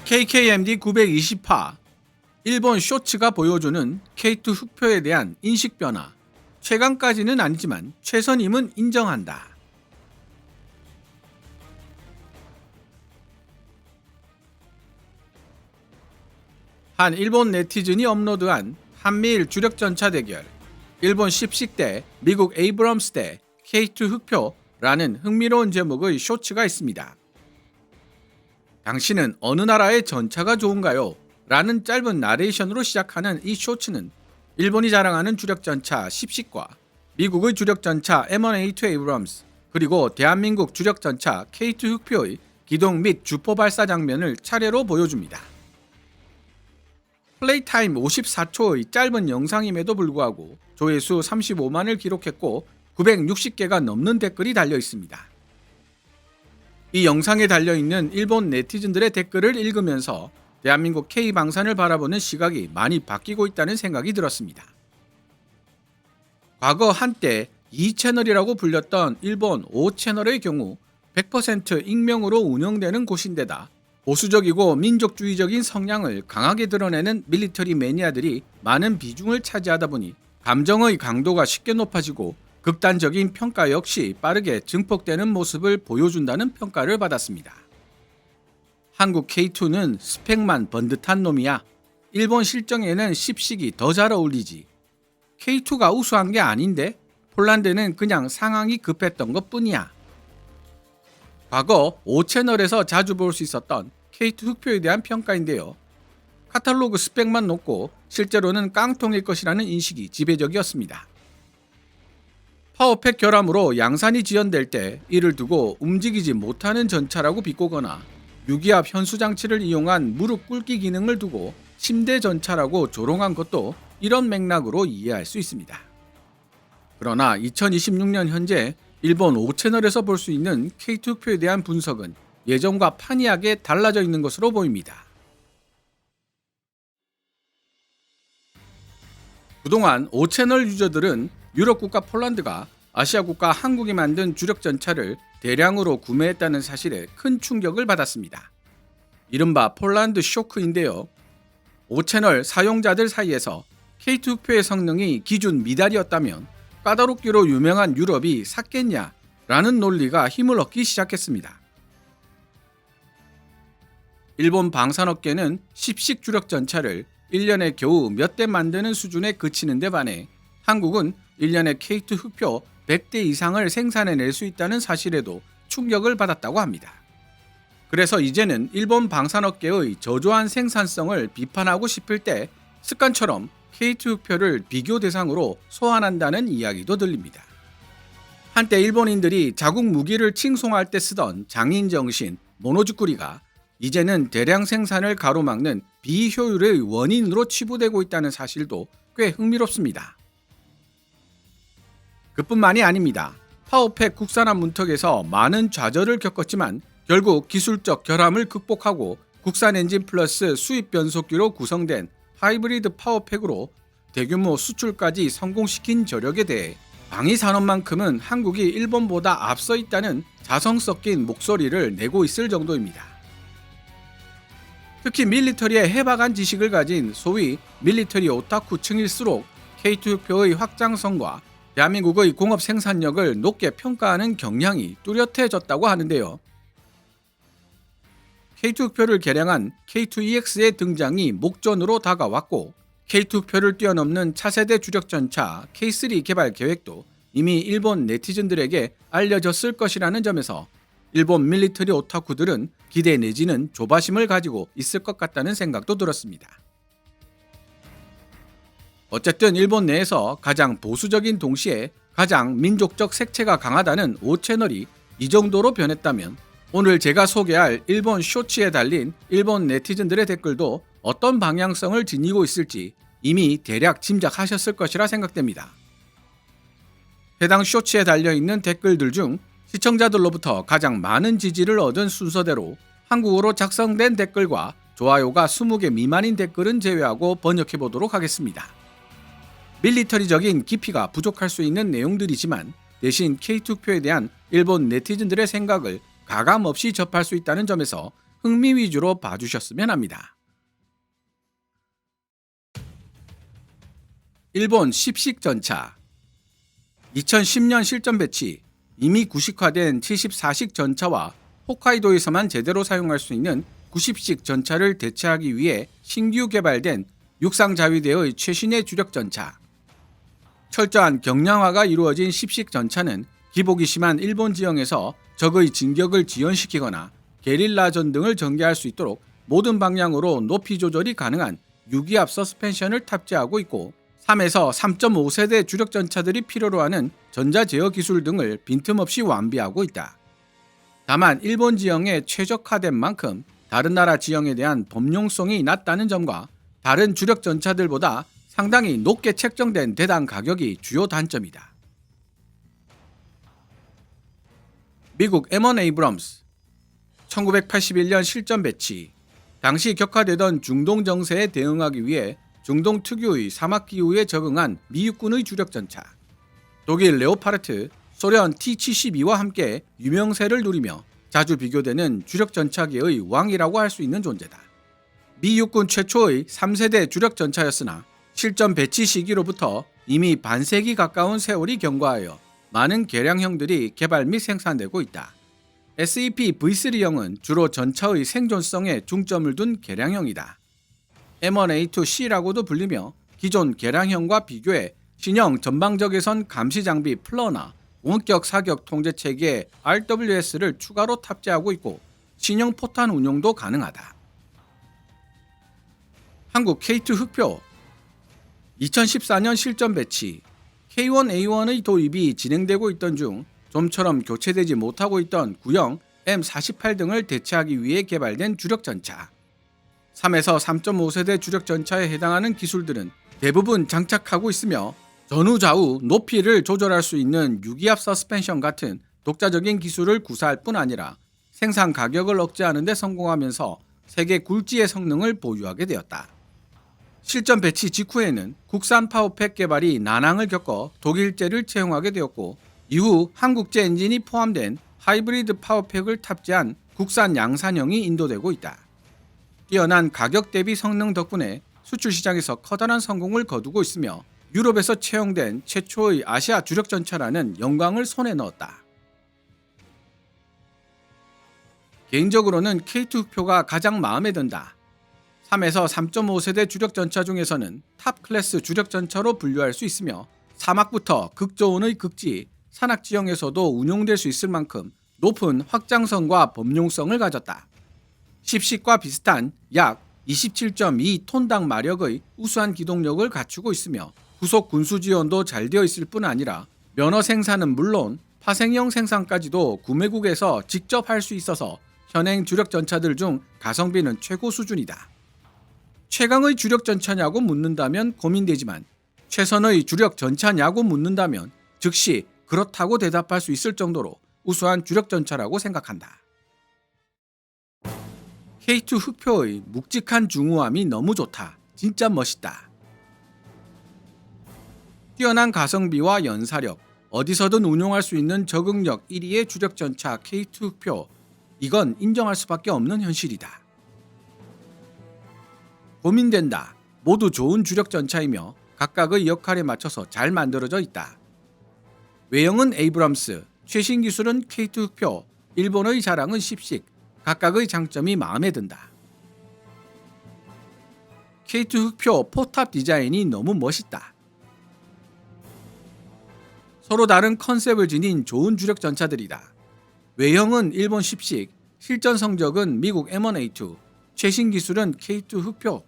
KKMD 920화 일본 쇼츠가 보여주는 K2 흑표에 대한 인식 변화. 최강까지는 아니지만 최선임은 인정한다. 한 일본 네티즌이 업로드한 한미일 주력전차 대결, 일본 십식 대 미국 에이브럼스 대 K2 흑표라는 흥미로운 제목의 쇼츠가 있습니다. 당신은 어느 나라의 전차가 좋은가요? 라는 짧은 나레이션으로 시작하는 이 쇼츠는 일본이 자랑하는 주력전차 십식과 미국의 주력전차 M1A2 에이브럼스 그리고 대한민국 주력전차 K2 흑표의 기동 및 주포 발사 장면을 차례로 보여줍니다. 플레이 타임 54초의 짧은 영상임에도 불구하고 조회수 35만을 기록했고 960개가 넘는 댓글이 달려 있습니다. 이 영상에 달려있는 일본 네티즌들의 댓글을 읽으면서 대한민국 K방산을 바라보는 시각이 많이 바뀌고 있다는 생각이 들었습니다. 과거 한때 2채널이라고 불렸던 일본 5채널의 경우 100% 익명으로 운영되는 곳인데다 보수적이고 민족주의적인 성향을 강하게 드러내는 밀리터리 매니아들이 많은 비중을 차지하다 보니 감정의 강도가 쉽게 높아지고 극단적인 평가 역시 빠르게 증폭되는 모습을 보여준다는 평가를 받았습니다. 한국 K2는 스펙만 번듯한 놈이야. 일본 실정에는 십식이 더 잘 어울리지. K2가 우수한 게 아닌데 폴란드는 그냥 상황이 급했던 것 뿐이야. 과거 5채널에서 자주 볼 수 있었던 K2 흑표에 대한 평가인데요. 카탈로그 스펙만 높고 실제로는 깡통일 것이라는 인식이 지배적이었습니다. 파워팩 결함으로 양산이 지연될 때 이를 두고 움직이지 못하는 전차라고 비꼬거나 유기압 현수장치를 이용한 무릎 꿇기 기능을 두고 침대 전차라고 조롱한 것도 이런 맥락으로 이해할 수 있습니다. 그러나 2026년 현재 일본 5채널에서 볼 수 있는 K2 흑표에 대한 분석은 예전과 판이하게 달라져 있는 것으로 보입니다. 그동안 5채널 유저들은 유럽 국가 폴란드가 아시아 국가 한국이 만든 주력 전차를 대량으로 구매했다는 사실에 큰 충격을 받았습니다. 이른바 폴란드 쇼크인데요. 5채널 사용자들 사이에서 K2 흑표의 성능이 기준 미달이었다면 까다롭기로 유명한 유럽이 샀겠냐 라는 논리가 힘을 얻기 시작했습니다. 일본 방산업계는 십식 주력 전차를 1년에 겨우 몇 대 만드는 수준에 그치는 데 반해 한국은 1년에 K2 흑표 100대 이상을 생산해낼 수 있다는 사실에도 충격을 받았다고 합니다. 그래서 이제는 일본 방산업계의 저조한 생산성을 비판하고 싶을 때 습관처럼 K2 흑표를 비교 대상으로 소환한다는 이야기도 들립니다. 한때 일본인들이 자국 무기를 칭송할 때 쓰던 장인 정신 모노즈쿠리가 이제는 대량 생산을 가로막는 비효율의 원인으로 치부되고 있다는 사실도 꽤 흥미롭습니다. 그뿐만이 아닙니다. 파워팩 국산화 문턱에서 많은 좌절을 겪었지만 결국 기술적 결함을 극복하고 국산 엔진 플러스 수입 변속기로 구성된 하이브리드 파워팩으로 대규모 수출까지 성공시킨 저력에 대해 방위 산업만큼은 한국이 일본보다 앞서 있다는 자성 섞인 목소리를 내고 있을 정도입니다. 특히 밀리터리에 해박한 지식을 가진 소위 밀리터리 오타쿠층일수록 K2 흑표의 확장성과 대한민국의 공업 생산력을 높게 평가하는 경향이 뚜렷해졌다고 하는데요. K2 흑표를 개량한 K2EX의 등장이 목전으로 다가왔고 K2 흑표를 뛰어넘는 차세대 주력전차 K3 개발 계획도 이미 일본 네티즌들에게 알려졌을 것이라는 점에서 일본 밀리터리 오타쿠들은 기대 내지는 조바심을 가지고 있을 것 같다는 생각도 들었습니다. 어쨌든 일본 내에서 가장 보수적인 동시에 가장 민족적 색채가 강하다는 5채널이 이 정도로 변했다면 오늘 제가 소개할 일본 쇼츠에 달린 일본 네티즌들의 댓글도 어떤 방향성을 지니고 있을지 이미 대략 짐작하셨을 것이라 생각됩니다. 해당 쇼츠에 달려있는 댓글들 중 시청자들로부터 가장 많은 지지를 얻은 순서대로 한국어로 작성된 댓글과 좋아요가 20개 미만인 댓글은 제외하고 번역해보도록 하겠습니다. 밀리터리적인 깊이가 부족할 수 있는 내용들이지만 대신 K2표에 대한 일본 네티즌들의 생각을 가감없이 접할 수 있다는 점에서 흥미 위주로 봐주셨으면 합니다. 일본 십식 전차. 2010년 실전 배치. 이미 구식화된 74식 전차와 홋카이도에서만 제대로 사용할 수 있는 90식 전차를 대체하기 위해 신규 개발된 육상 자위대의 최신의 주력 전차. 철저한 경량화가 이루어진 10식 전차는 기복이 심한 일본 지형에서 적의 진격을 지연시키거나 게릴라전 등을 전개할 수 있도록 모든 방향으로 높이 조절이 가능한 유기압 서스펜션을 탑재하고 있고 3에서 3.5세대 주력 전차들이 필요로 하는 전자 제어 기술 등을 빈틈없이 완비하고 있다. 다만 일본 지형에 최적화된 만큼 다른 나라 지형에 대한 범용성이 낮다는 점과 다른 주력 전차들보다 상당히 높게 책정된 대당 가격이 주요 단점이다. 미국 M1 에이브럼스. 1981년 실전 배치. 당시 격화되던 중동 정세에 대응하기 위해 중동 특유의 사막 기후에 적응한 미 육군의 주력 전차. 독일 레오파르트, 소련 T-72와 함께 유명세를 누리며 자주 비교되는 주력 전차계의 왕이라고 할 수 있는 존재다. 미 육군 최초의 3세대 주력 전차였으나 실전 배치 시기로부터 이미 반세기 가까운 세월이 경과하여 많은 개량형들이 개발 및 생산되고 있다. SEP V3형은 주로 전차의 생존성에 중점을 둔 개량형이다. M1A2C라고도 불리며 기존 개량형과 비교해 신형 전방적 예선 감시 장비 플러나 원격 사격 통제 체계에 RWS를 추가로 탑재하고 있고 신형 포탄 운용도 가능하다. 한국 K2 흑표. 2014년 실전 배치. K1A1의 도입이 진행되고 있던 중 좀처럼 교체되지 못하고 있던 구형 M48 등을 대체하기 위해 개발된 주력 전차. 3에서 3.5세대 주력 전차에 해당하는 기술들은 대부분 장착하고 있으며 전후 좌우 높이를 조절할 수 있는 유기압 서스펜션 같은 독자적인 기술을 구사할 뿐 아니라 생산 가격을 억제하는 데 성공하면서 세계 굴지의 성능을 보유하게 되었다. 실전 배치 직후에는 국산 파워팩 개발이 난항을 겪어 독일제를 채용하게 되었고 이후 한국제 엔진이 포함된 하이브리드 파워팩을 탑재한 국산 양산형이 인도되고 있다. 뛰어난 가격 대비 성능 덕분에 수출 시장에서 커다란 성공을 거두고 있으며 유럽에서 채용된 최초의 아시아 주력 전차라는 영광을 손에 넣었다. 개인적으로는 K2 흑표가 가장 마음에 든다. 3에서 3.5세대 주력 전차 중에서는 탑 클래스 주력 전차로 분류할 수 있으며 사막부터 극저온의 극지, 산악 지형에서도 운용될 수 있을 만큼 높은 확장성과 범용성을 가졌다. 10식과 비슷한 약 27.2톤당 마력의 우수한 기동력을 갖추고 있으며 후속 군수 지원도 잘 되어 있을 뿐 아니라 면허 생산은 물론 파생형 생산까지도 구매국에서 직접 할 수 있어서 현행 주력 전차들 중 가성비는 최고 수준이다. 최강의 주력 전차냐고 묻는다면 고민되지만 최선의 주력 전차냐고 묻는다면 즉시 그렇다고 대답할 수 있을 정도로 우수한 주력 전차라고 생각한다. K2 흑표의 묵직한 중후함이 너무 좋다. 진짜 멋있다. 뛰어난 가성비와 연사력, 어디서든 운용할 수 있는 적응력 1위의 주력 전차 K2 흑표. 이건 인정할 수밖에 없는 현실이다. 고민된다. 모두 좋은 주력 전차이며 각각의 역할에 맞춰서 잘 만들어져 있다. 외형은 에이브럼스, 최신 기술은 K2 흑표, 일본의 자랑은 10식, 각각의 장점이 마음에 든다. K2 흑표 포탑 디자인이 너무 멋있다. 서로 다른 컨셉을 지닌 좋은 주력 전차들이다. 외형은 일본 10식, 실전 성적은 미국 M1A2, 최신 기술은 K2 흑표.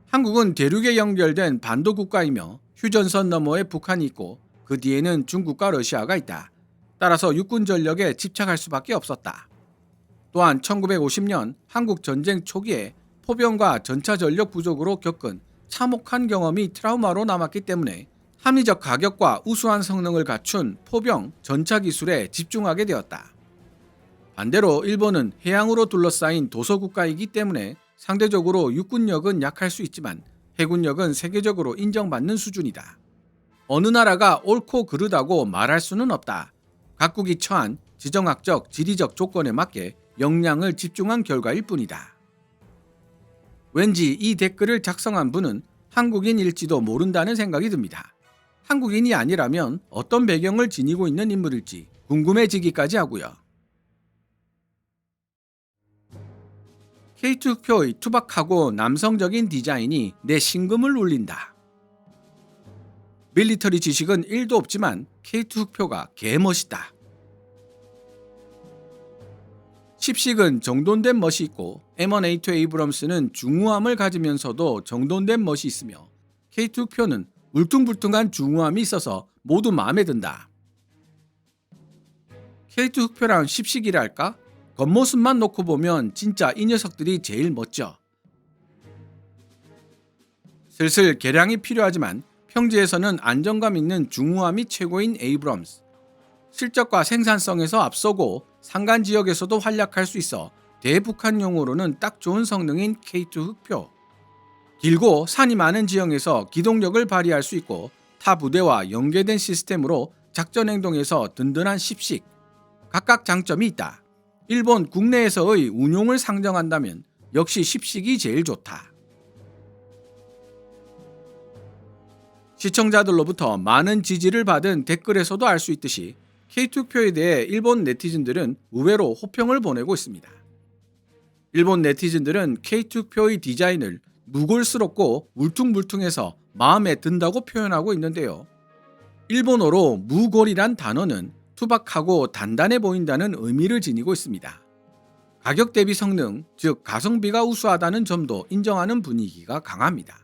한국은 대륙에 연결된 반도 국가이며 휴전선 너머에 북한이 있고 그 뒤에는 중국과 러시아가 있다. 따라서 육군 전력에 집착할 수밖에 없었다. 또한 1950년 한국 전쟁 초기에 포병과 전차 전력 부족으로 겪은 참혹한 경험이 트라우마로 남았기 때문에 합리적 가격과 우수한 성능을 갖춘 포병, 전차 기술에 집중하게 되었다. 반대로 일본은 해양으로 둘러싸인 도서국가이기 때문에 상대적으로 육군력은 약할 수 있지만 해군력은 세계적으로 인정받는 수준이다. 어느 나라가 옳고 그르다고 말할 수는 없다. 각국이 처한 지정학적, 지리적 조건에 맞게 역량을 집중한 결과일 뿐이다. 왠지 이 댓글을 작성한 분은 한국인일지도 모른다는 생각이 듭니다. 한국인이 아니라면 어떤 배경을 지니고 있는 인물일지 궁금해지기까지 하고요. K2 흑표의 투박하고 남성적인 디자인이 내 심금을 울린다. 밀리터리 지식은 1도 없지만 K2 흑표가 개멋있다. 십식은 정돈된 멋이 있고 M1A2 에이브럼스는 중후함을 가지면서도 정돈된 멋이 있으며 K2 흑표는 울퉁불퉁한 중후함이 있어서 모두 마음에 든다. K2 흑표랑 십식이랄까? 겉모습만 놓고 보면 진짜 이 녀석들이 제일 멋져. 슬슬 개량이 필요하지만 평지에서는 안정감 있는 중후함이 최고인 에이브럼스. 실적과 생산성에서 앞서고 산간 지역에서도 활약할 수 있어 대북한용으로는 딱 좋은 성능인 K2 흑표. 길고 산이 많은 지형에서 기동력을 발휘할 수 있고 타 부대와 연계된 시스템으로 작전 행동에서 든든한 십식. 각각 장점이 있다. 일본 국내에서의 운용을 상정한다면 역시 십식이 제일 좋다. 시청자들로부터 많은 지지를 받은 댓글에서도 알 수 있듯이 K2 표에 대해 일본 네티즌들은 의외로 호평을 보내고 있습니다. 일본 네티즌들은 K2 표의 디자인을 무골스럽고 울퉁불퉁해서 마음에 든다고 표현하고 있는데요. 일본어로 무골이란 단어는 투박하고 단단해 보인다는 의미를 지니고 있습니다. 가격 대비 성능, 즉 가성비가 우수하다는 점도 인정하는 분위기가 강합니다.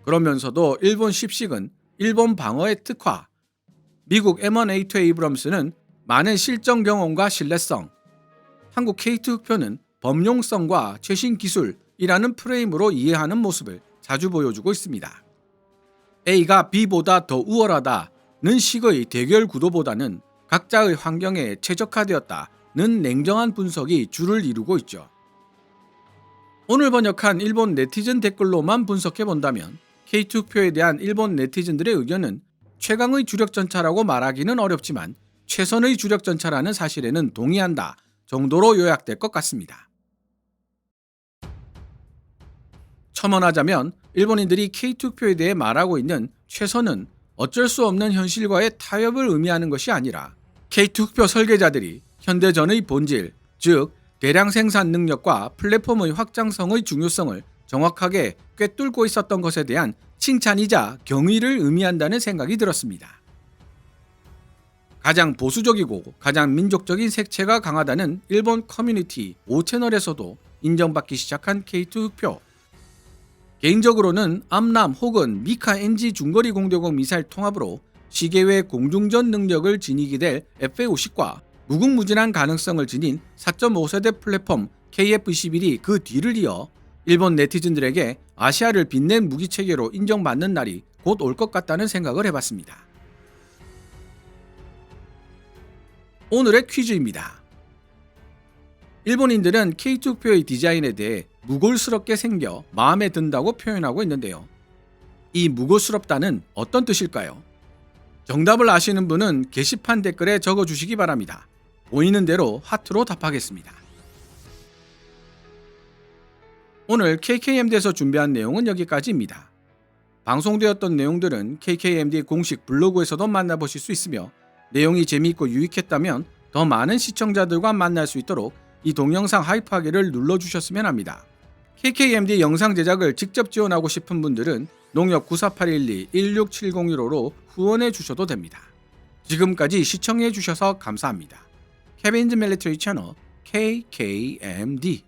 그러면서도 일본 십식은 일본 방어의 특화, 미국 M1A2 에이브럼스는 많은 실전 경험과 신뢰성, 한국 K2 흑표는 범용성과 최신 기술이라는 프레임으로 이해하는 모습을 자주 보여주고 있습니다. A가 B보다 더 우월하다는 식의 대결 구도보다는 각자의 환경에 최적화되었다는 냉정한 분석이 주를 이루고 있죠. 오늘 번역한 일본 네티즌 댓글로만 분석해본다면 K2 흑표에 대한 일본 네티즌들의 의견은 최강의 주력전차라고 말하기는 어렵지만 최선의 주력전차라는 사실에는 동의한다 정도로 요약될 것 같습니다. 첨언하자면 일본인들이 K2 흑표에 대해 말하고 있는 최선은 어쩔 수 없는 현실과의 타협을 의미하는 것이 아니라 K2 흑표 설계자들이 현대전의 본질, 즉 대량 생산 능력과 플랫폼의 확장성의 중요성을 정확하게 꿰뚫고 있었던 것에 대한 칭찬이자 경의를 의미한다는 생각이 들었습니다. 가장 보수적이고 가장 민족적인 색채가 강하다는 일본 커뮤니티 5채널에서도 인정받기 시작한 K2 흑표. 개인적으로는 암람 혹은 미카 NG 중거리 공대공 미사일 통합으로 시계외 공중전 능력을 지니게 될 FA-50과 무궁무진한 가능성을 지닌 4.5세대 플랫폼 KF-21이 그 뒤를 이어 일본 네티즌들에게 아시아를 빛낸 무기체계로 인정받는 날이 곧 올 것 같다는 생각을 해봤습니다. 오늘의 퀴즈입니다. 일본인들은 K2 흑표의 디자인에 대해 무골스럽게 생겨 마음에 든다고 표현하고 있는데요. 이 무골스럽다는 어떤 뜻일까요? 정답을 아시는 분은 게시판 댓글에 적어주시기 바랍니다. 보이는 대로 하트로 답하겠습니다. 오늘 KKMD에서 준비한 내용은 여기까지입니다. 방송되었던 내용들은 KKMD 공식 블로그에서도 만나보실 수 있으며 내용이 재미있고 유익했다면 더 많은 시청자들과 만날 수 있도록 이 동영상 하이프하기를 눌러주셨으면 합니다. KKMD 영상 제작을 직접 지원하고 싶은 분들은 농협 9481216701호로 후원해 주셔도 됩니다. 지금까지 시청해 주셔서 감사합니다. 케빈즈 밀리터리 채널 KKMD